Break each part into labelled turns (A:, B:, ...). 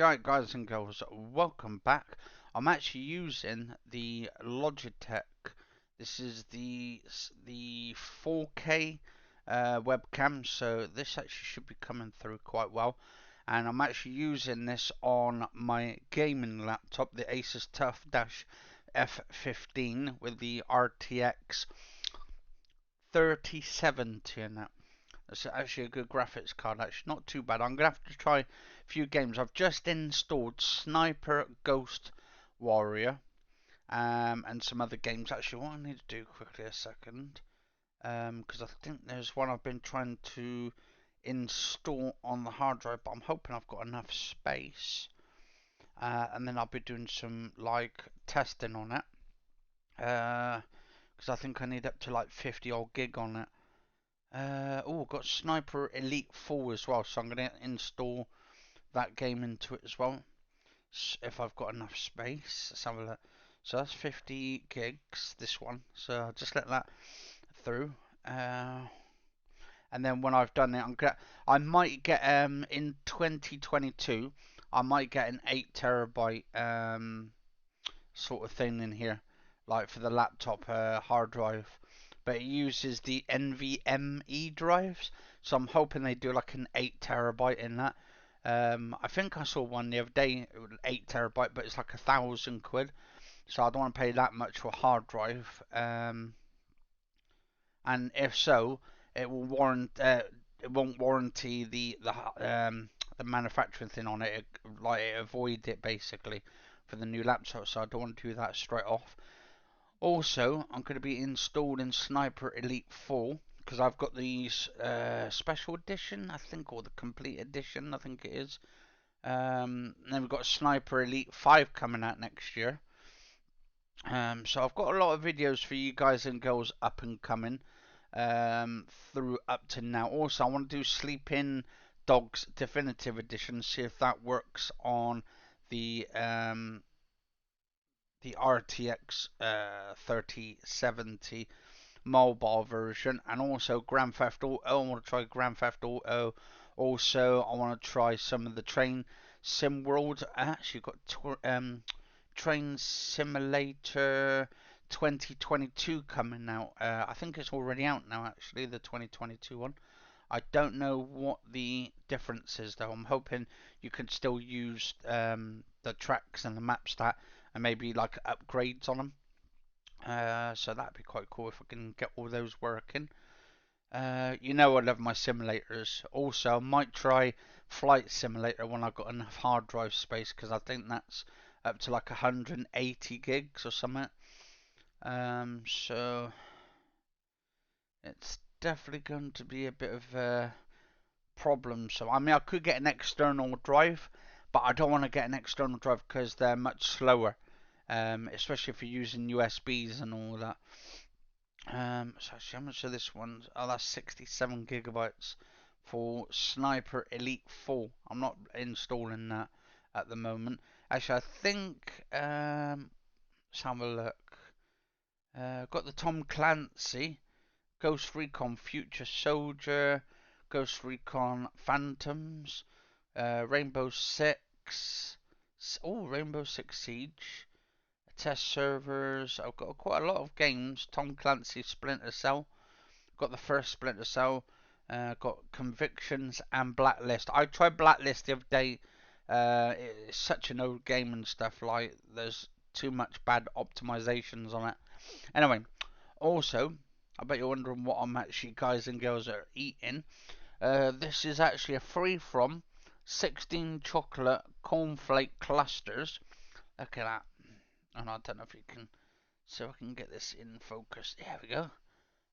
A: right, guys and girls, welcome back. I'm actually using the Logitech. This is the 4K webcam, so this actually should be coming through quite well. And I'm actually using this on my gaming laptop, the Asus TUF-F15 with the RTX 3070 in it. It's actually a good graphics card, actually not too bad. I'm gonna have to try a few games. I've just installed Sniper Ghost Warrior and some other games. Actually, what I need to do quickly a second, because I think there's one I've been trying to install on the hard drive, but I'm hoping I've got enough space. And then I'll be doing some like testing on it, because I think I need up to like 50 odd gig on it. Oh, got Sniper Elite 4 as well, so I'm going to install that game into it as well, if I've got enough space. Let's have a look. So that's 50 gigs, this one, so I'll just let that through. And then when I've done it, I might get, in 2022, I might get an 8 terabyte sort of thing in here, like for the laptop hard drive, but it uses the NVMe drives, so I'm hoping they do like an 8 terabyte in that. I think I saw one the other day, 8 terabyte, but it's like £1,000, so I don't want to pay that much for a hard drive. And if so, it will it won't warranty the manufacturing thing on it. Like it avoid it basically for the new laptop, so I don't want to do that straight off. Also, I'm going to be installing Sniper Elite 4 because I've got these special edition, I think, or the complete edition, I think it is. And then we've got Sniper Elite 5 coming out next year. So I've got a lot of videos for you guys and girls up and coming through up to now. Also, I want to do Sleeping Dogs Definitive Edition, see if that works on the RTX 3070 mobile version, and also Grand Theft Auto. I want to try Grand Theft Auto. Also, I want to try some of the Train Sim World. I actually got Train Simulator 2022 coming out. I think it's already out now, actually, the 2022 one. I don't know what the difference is, though. I'm hoping you can still use the tracks and the map stat and maybe like upgrades on them. So that'd be quite cool if I can get all those working. You know I love my simulators. Also, I might try Flight Simulator when I've got enough hard drive space, because I think that's up to like 180 gigs or something. So it's definitely going to be a bit of a problem. So I mean, I could get an external drive, but I don't want to get an external drive because they're much slower, especially if you're using USBs and all that. So actually, how much of this one? Oh, that's 67 gigabytes for Sniper Elite 4. I'm not installing that at the moment. Actually, I think, let's have a look. Got the Tom Clancy, Ghost Recon Future Soldier, Ghost Recon Phantoms, Rainbow Six. Oh, Rainbow Six Siege. Test servers. I've got quite a lot of games. Tom Clancy Splinter Cell. Got the first Splinter Cell. Got Convictions and Blacklist. I tried Blacklist the other day. It's such an old game and stuff. Like there's too much bad optimizations on it. Anyway, also, I bet you're wondering what I'm actually, guys and girls, are eating. This is actually a free from 16 chocolate cornflake clusters. Look at that. And I don't know if you can, so I can get this in focus. There we go.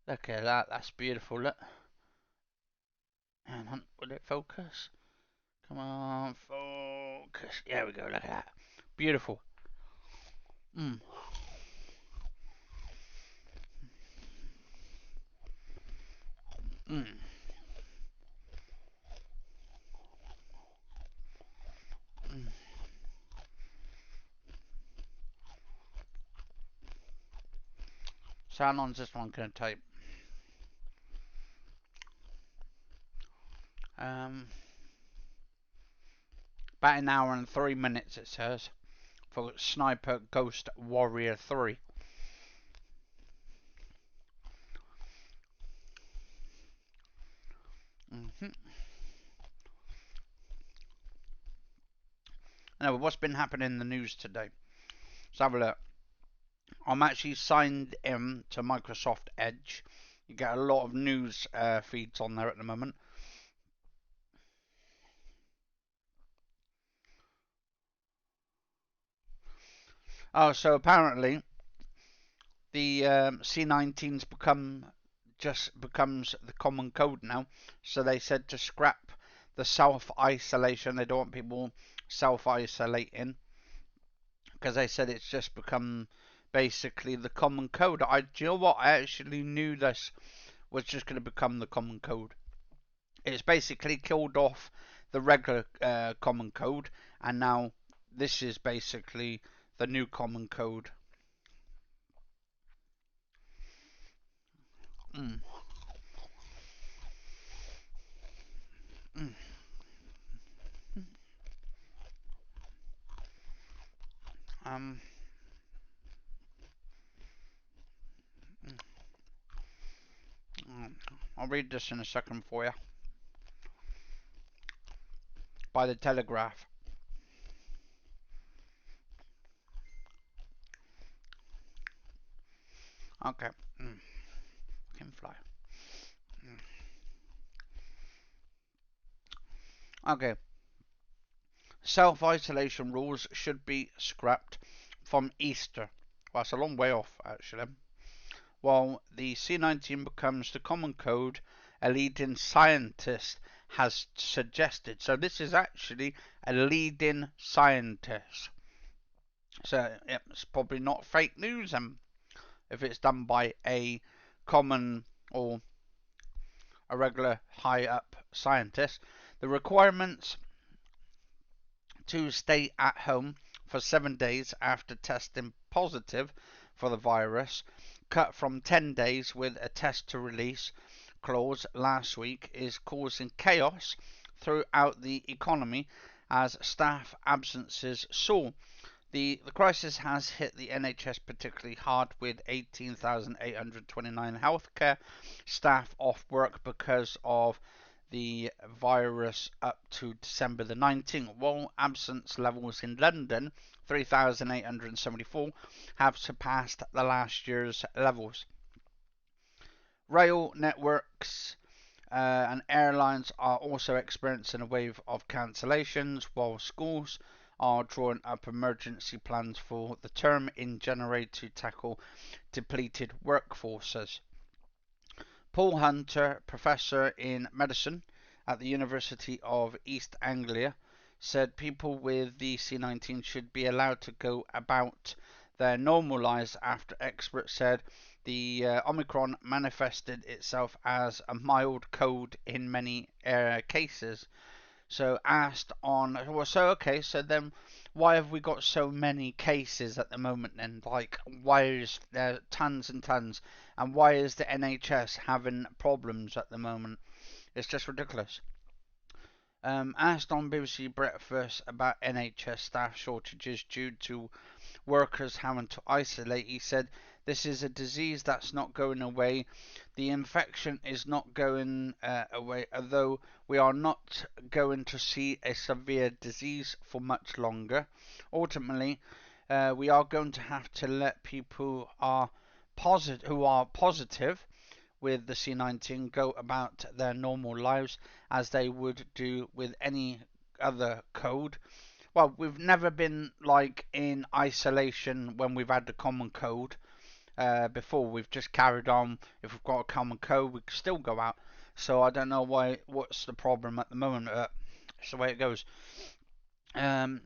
A: Look at that. That's beautiful. Look. Hang on. Will it focus? Come on. Focus. There we go. Look at that. Beautiful. Mmm. Mmm. Mm. So how long is this one going to take? Um. About an hour and 3 minutes, it says, for Sniper Ghost Warrior 3. Now, what's been happening in the news today? Let's have a look. I'm actually signed in to Microsoft Edge. You get a lot of news feeds on there at the moment. Oh, so apparently the C19's becomes the common code now. So they said to scrap the self-isolation. They don't want people self-isolating because they said it's just become basically the common code. Do you know what? I actually knew this was just going to become the common code. It's basically killed off the regular common code, and now this is basically the new common code. Mm. Mm. Um, I'll read this in a second for you. By the Telegraph. Okay. Can fly. Okay. Self-isolation rules should be scrapped from Easter. Well, that's a long way off, actually. While the C19 becomes the common code, a leading scientist has suggested. So this is actually a leading scientist. So it's probably not fake news, and if it's done by a common or a regular high up scientist, the requirements to stay at home for 7 days after testing positive for the virus, cut from 10 days with a test to release clause last week, is causing chaos throughout the economy as staff absences soar. The crisis has hit the NHS particularly hard, with 18,829 healthcare staff off work because of the virus up to December the 19th, while absence levels in London, 3,874, have surpassed the last year's levels. Rail networks and airlines are also experiencing a wave of cancellations, while schools are drawing up emergency plans for the term in January to tackle depleted workforces. Paul Hunter, professor in medicine at the University of East Anglia, said people with the C19 should be allowed to go about their normal lives after experts said the Omicron manifested itself as a mild cold in many cases. So asked on, well, so okay, so then why have we got so many cases at the moment then? Like, why is there tons and tons? And why is the NHS having problems at the moment? It's just ridiculous. Asked on BBC Breakfast about NHS staff shortages due to workers having to isolate, he said, "This is a disease that's not going away. The infection is not going away, although we are not going to see a severe disease for much longer. Ultimately, we are going to have to let people who are positive with the C19 go about their normal lives as they would do with any other code. Well, we've never been like in isolation when we've had the common code before. We've just carried on. If we've got a common code, we can still go out. So I don't know what's the problem at the moment. It's the way it goes. Um,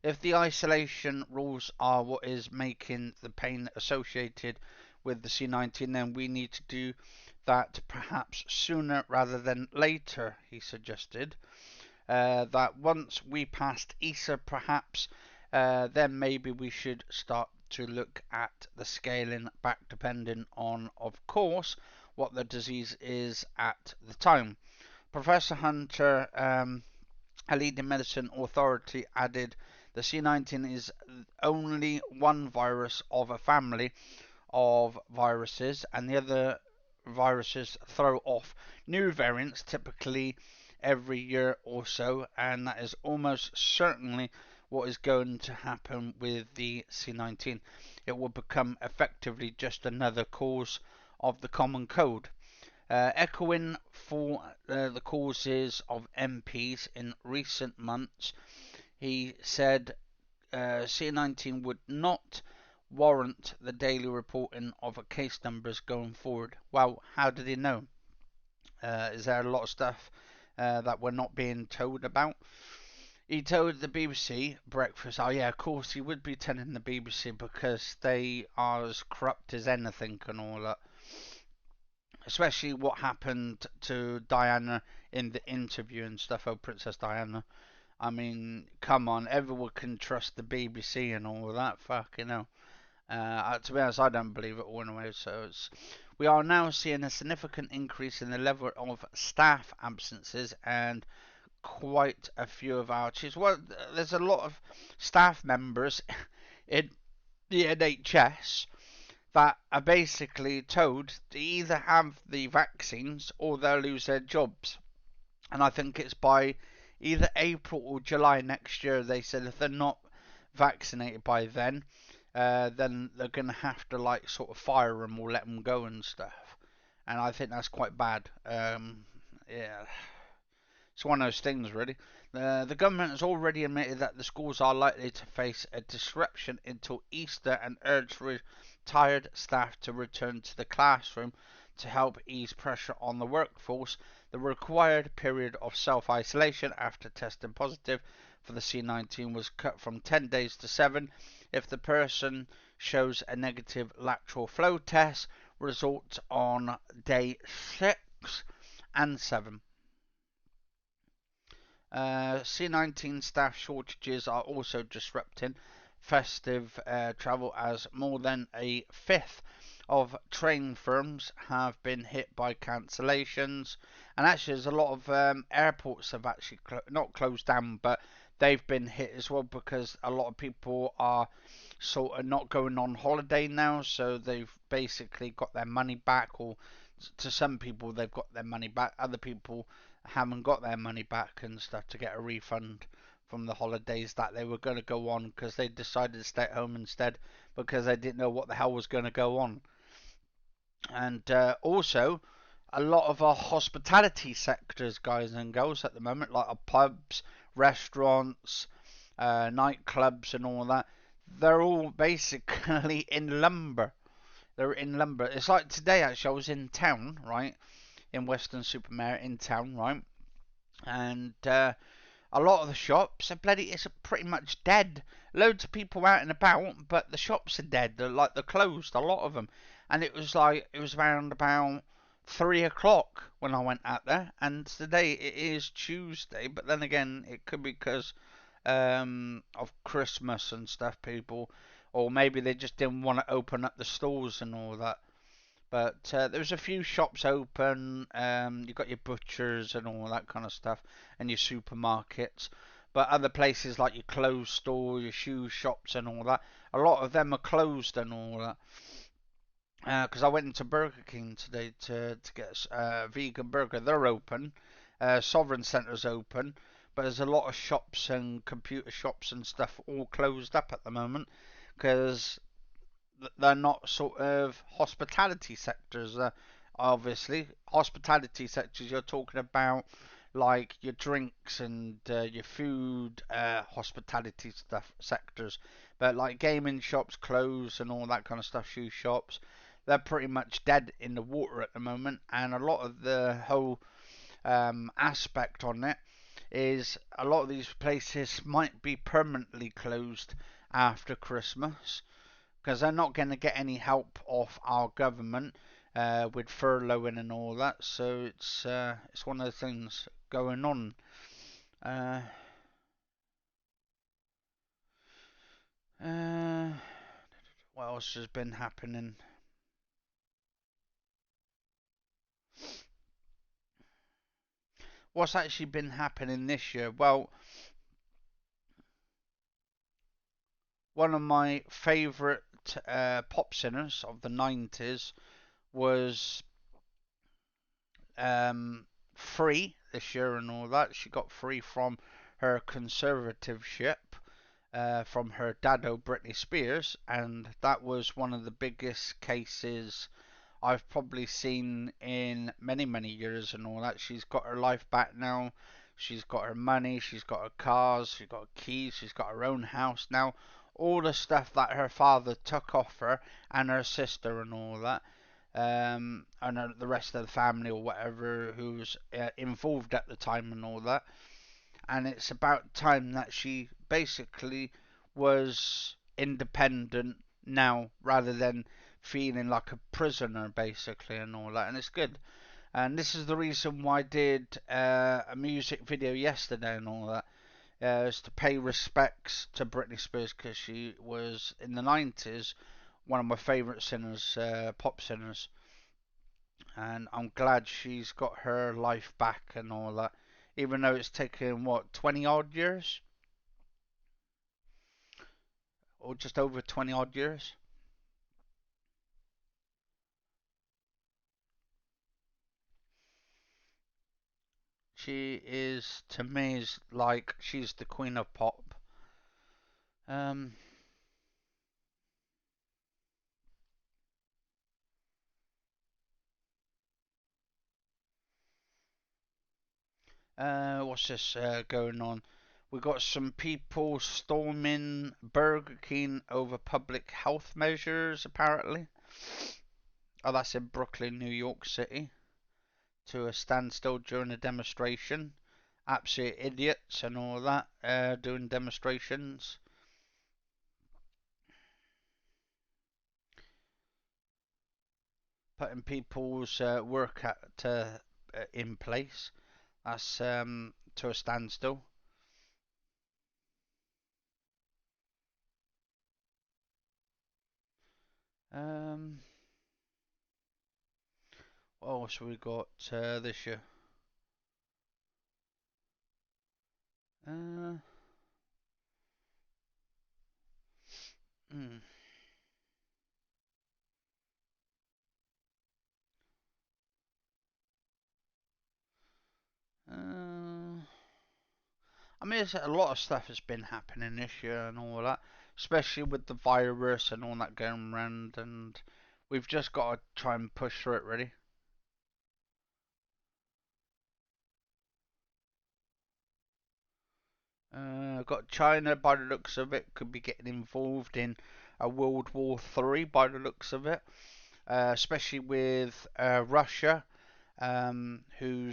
A: if the isolation rules are what is making the pain associated with the C19, then we need to do that perhaps sooner rather than later, he suggested. That once we passed Easter, perhaps, then maybe we should start to look at the scaling back, depending on, of course, what the disease is at the time. Professor Hunter A leading medicine authority added the C19 is only one virus of a family of viruses, and the other viruses throw off new variants typically every year or so, and that is almost certainly what is going to happen with the C19. It will become effectively just another cause of the common cold. Echoing for the causes of MPs in recent months, he said C19 would not warrant the daily reporting of case numbers going forward. Well, how did he know? Is there a lot of stuff that we're not being told about? He told the BBC Breakfast, oh yeah, of course he would be telling the BBC because they are as corrupt as anything and all that. Especially what happened to Diana in the interview and stuff. Oh, Princess Diana. I mean, come on, everyone can trust the BBC and all of that. Fucking hell. To be honest, I don't believe it all anyway. We are now seeing a significant increase in the level of staff absences and quite a few of our chiefs. Well, there's a lot of staff members in the NHS that are basically told to either have the vaccines or they'll lose their jobs. And I think it's by either April or July next year. They said if they're not vaccinated by then they're gonna have to like sort of fire them or let them go and stuff. And I think that's quite bad. Yeah, it's one of those things, really. The government has already admitted that the schools are likely to face a disruption until Easter and urged retired staff to return to the classroom to help ease pressure on the workforce. The required period of self isolation after testing positive for the C19 was cut from 10 days to 7 if the person shows a negative lateral flow test result on day 6 and 7. C19 staff shortages are also disrupting festive travel as more than a fifth of train firms have been hit by cancellations. And actually, there's a lot of airports have actually not closed down, but they've been hit as well because a lot of people are sort of not going on holiday now, so they've basically got their money back, or to some people they've got their money back, other people haven't got their money back and stuff to get a refund from the holidays that they were going to go on because they decided to stay at home instead because they didn't know what the hell was going to go on. And also, a lot of our hospitality sectors, guys and girls, at the moment, like our pubs, restaurants, nightclubs, and all that, they're all basically in lumber. They're in lumber. It's like today, actually, I was in town, right? In Weston-super-Mare in town, right? And a lot of the shops are bloody, it's pretty much dead. Loads of people out and about, but the shops are dead. They're closed, a lot of them. And it was around about 3 o'clock when I went out there. And today it is Tuesday, but then again, it could be because of Christmas and stuff, people, or maybe they just didn't want to open up the stores and all that. But there's a few shops open. You've got your butchers and all that kind of stuff, and your supermarkets. But other places like your clothes store, your shoe shops, and all that, a lot of them are closed and all that. Because I went into Burger King today to get a vegan burger. They're open. Sovereign Centre's open. But there's a lot of shops and computer shops and stuff all closed up at the moment because they're not sort of hospitality sectors. Obviously, hospitality sectors you're talking about like your drinks and your food, hospitality stuff sectors. But like gaming shops, clothes, and all that kind of stuff, shoe shops, they're pretty much dead in the water at the moment. And a lot of the whole aspect on it is a lot of these places might be permanently closed after Christmas because they're not going to get any help off our government with furloughing and all that. So it's one of the things going on. Uh, uh, what else has been happening? what's actually been happening this year? Well, one of my favourite pop singers of the 90s was um, free this year and all that. She got free from her conservativeship from her dado Britney Spears, and that was one of the biggest cases I've probably seen in many, many years and all that. She's got her life back now. She's got her money, she's got her cars, she's got her keys, she's got her own house now. All the stuff that her father took off her and her sister and all that, and the rest of the family or whatever who was involved at the time and all that. And it's about time that she basically was independent now rather than feeling like a prisoner basically and all that, and it's good. And this is the reason why I did a music video yesterday and all that, is to pay respects to Britney Spears because she was in the 90s one of my favourite singers, pop singers, and I'm glad she's got her life back and all that, even though it's taken what 20 odd years or just over 20 odd years. She is, to me, is like she's the queen of pop. Um, what's this going on? We got some people storming Burger King over public health measures, apparently. Oh, that's in Brooklyn, New York City, to a standstill during a demonstration. Absolute idiots and all that, doing demonstrations. Putting people's work in place. That's to a standstill. Um, what else we got this year? Uh, hmm, uh, I mean, there's a lot of stuff has been happening this year and all that, especially with the virus and all that going around, and we've just got to try and push through it, really. Got China, by the looks of it, could be getting involved in a World War III, by the looks of it, especially with Russia, who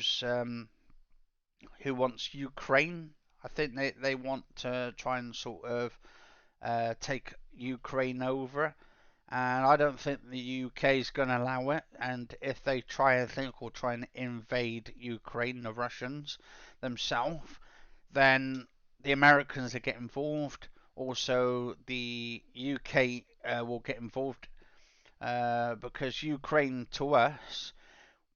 A: wants Ukraine. I think they want to try and sort of take Ukraine over, and I don't think the UK is going to allow it. And if they try, I think, or try and invade Ukraine, the Russians themselves, then the Americans will get involved. Also, the UK will get involved because Ukraine to us,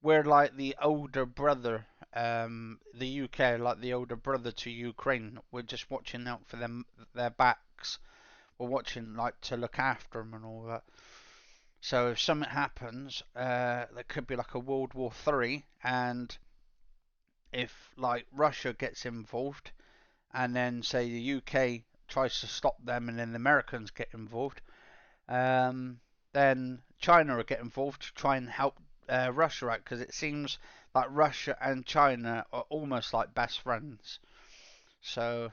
A: we're like the older brother. The UK are like the older brother to Ukraine. We're just watching out for them, their backs. We're watching like to look after them and all that. So if something happens, there could be like a World War III, and if like Russia gets involved, and then say the UK tries to stop them, and then the Americans get involved, then China will get involved to try and help Russia out because it seems like Russia and China are almost like best friends. So,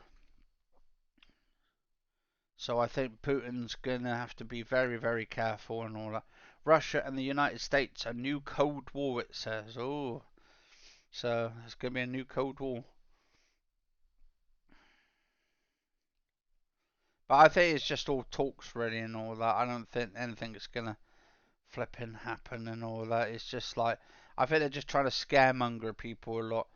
A: so I think Putin's gonna have to be very, very careful and all that. Russia and the United States, a new Cold War, it says. Oh, so it's gonna be a new Cold War. But I think it's just all talks really and all that. I don't think anything is gonna flipping happen and all that. It's just like I think they're just trying to scaremonger people a lot.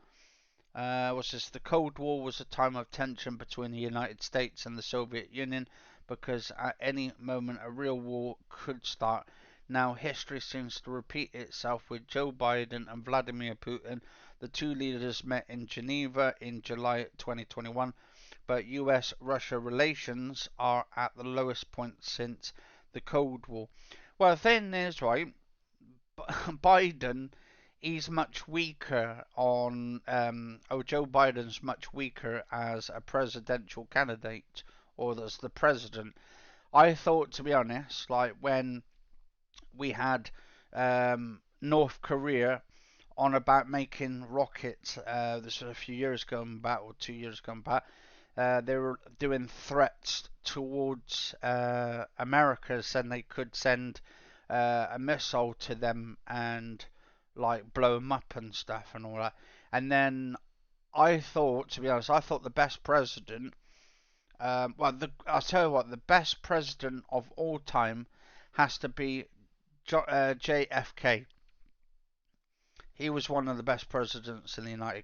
A: Was this the Cold War was a time of tension between the United States and the Soviet Union because at any moment a real war could start. Now history seems to repeat itself with Joe Biden and Vladimir Putin. The two leaders met in Geneva in July 2021, but US-Russia relations are at the lowest point since the Cold War. Well, the thing is, right, Biden, he's much weaker Joe Biden's much weaker as a presidential candidate or as the president. I thought, to be honest, like when we had North Korea on about making rockets, this was a few years gone back or 2 years gone back, they were doing threats towards America, saying they could send a missile to them and like blow them up and stuff and all that. And then I thought, to be honest, I thought the best president, I'll tell you what, the best president of all time has to be JFK. He was one of the best presidents in the United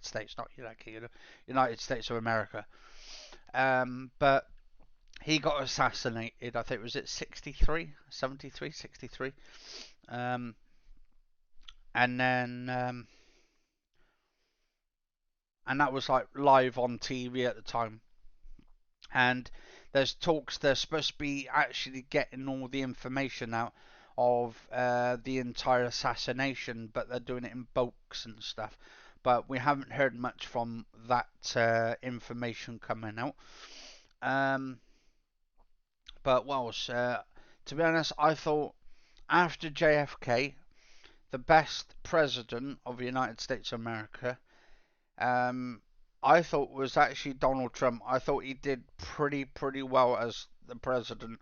A: States, not United Kingdom, United States of America. But he got assassinated. I think was it 63, 73, 63. And then and that was like live on TV at the time. And there's talks they're supposed to be actually getting all the information out of the entire assassination, but they're doing it in bulks and stuff. But we haven't heard much from that information coming out. Um, but what else? To be honest, I thought after JFK, the best president of the United States of America, um, I thought was actually Donald Trump. I thought he did pretty well as the president.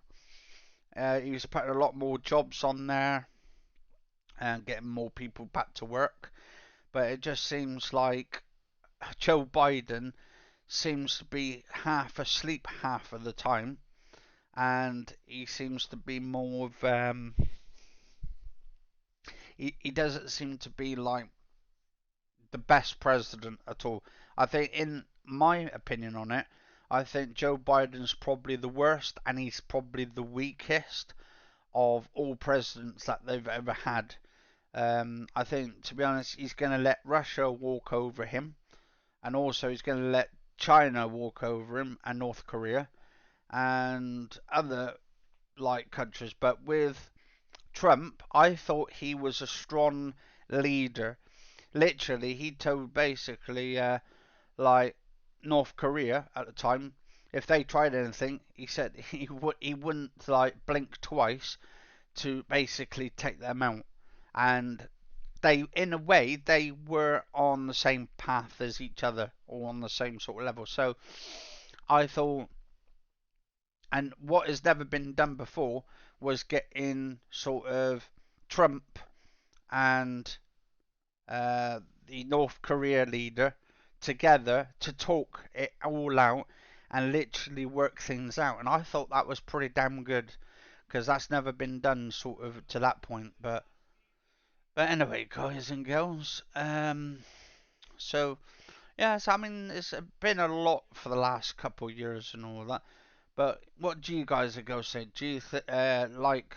A: He was putting a lot more jobs on there and getting more people back to work. But it just seems like Joe Biden seems to be half asleep half of the time, and he seems to be more of he doesn't seem to be like the best president at all. I think, in my opinion on it, I think Joe Biden's probably the worst, and he's probably the weakest of all presidents that they've ever had. I think, to be honest, he's going to let Russia walk over him, and also he's going to let China walk over him, and North Korea, and other like countries. But with Trump, I thought he was a strong leader. Literally, he told basically like North Korea at the time, if they tried anything, he said he wouldn't like blink twice to basically take them out. And they, in a way, they were on the same path as each other, or on the same sort of level. So I thought, and what has never been done before was getting sort of Trump and the North Korea leader together to talk it all out and literally work things out. And I thought that was pretty damn good because that's never been done sort of to that point. But anyway, guys and girls, so yes, I mean it's been a lot for the last couple of years and all that. But what do you guys go say? Do you like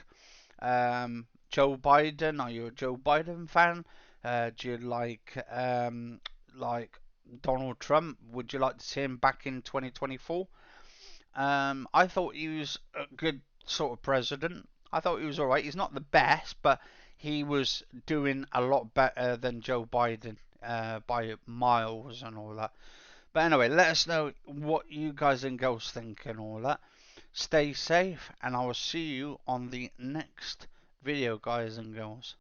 A: Joe Biden? Are you a Joe Biden fan? Do you like Donald Trump? Would you like to see him back in 2024? I thought he was a good sort of president. I thought he was alright. He's not the best, but he was doing a lot better than Joe Biden by miles and all that. But anyway, let us know what you guys and girls think and all that. Stay safe, and I will see you on the next video, guys and girls.